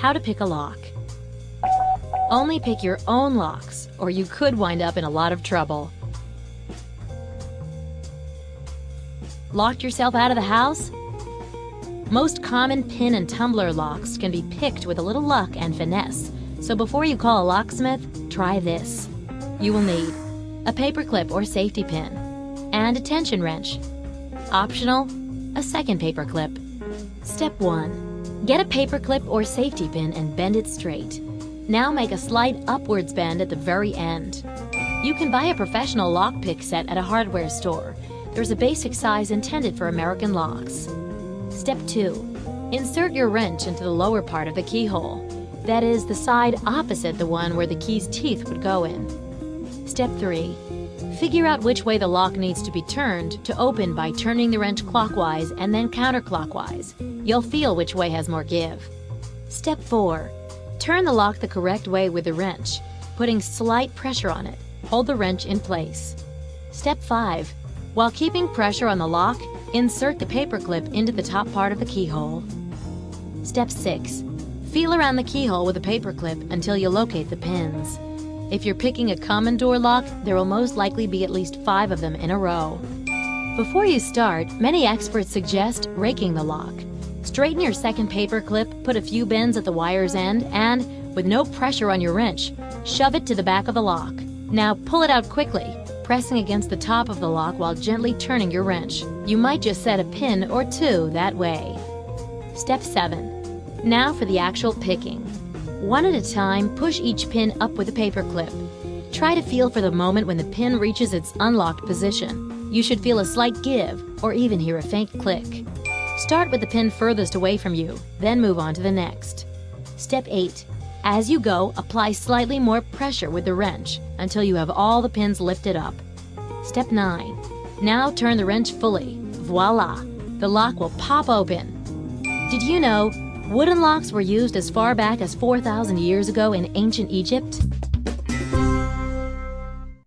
How to pick a lock. Only pick your own locks, or you could wind up in a lot of trouble. Locked yourself out of the house? Most common pin and tumbler locks can be picked with a little luck and finesse, so before you call a locksmith, try this. You will need a paperclip or safety pin and a tension wrench. Optional, a second paperclip. Step 1. Get a paperclip or safety pin and bend it straight. Now make a slight upwards bend at the very end. You can buy a professional lockpick set at a hardware store. There's a basic size intended for American locks. Step 2. Insert your wrench into the lower part of the keyhole. That is, the side opposite the one where the key's teeth would go in. Step 3. Figure out which way the lock needs to be turned to open by turning the wrench clockwise and then counterclockwise. You'll feel which way has more give. Step 4. Turn the lock the correct way with the wrench, putting slight pressure on it. Hold the wrench in place. Step 5. While keeping pressure on the lock, insert the paperclip into the top part of the keyhole. Step 6. Feel around the keyhole with a paperclip until you locate the pins. If you're picking a common door lock, there will most likely be at least 5 of them in a row. Before you start, many experts suggest raking the lock. Straighten your second paperclip, put a few bends at the wire's end, and, with no pressure on your wrench, shove it to the back of the lock. Now pull it out quickly, pressing against the top of the lock while gently turning your wrench. You might just set a pin or 2 that way. Step 7. Now for the actual picking. One at a time, push each pin up with a paperclip. Try to feel for the moment when the pin reaches its unlocked position. You should feel a slight give, or even hear a faint click. Start with the pin furthest away from you, then move on to the next. Step 8. As you go, apply slightly more pressure with the wrench until you have all the pins lifted up. Step 9. Now turn the wrench fully. Voila! The lock will pop open. Did you know wooden locks were used as far back as 4,000 years ago in ancient Egypt?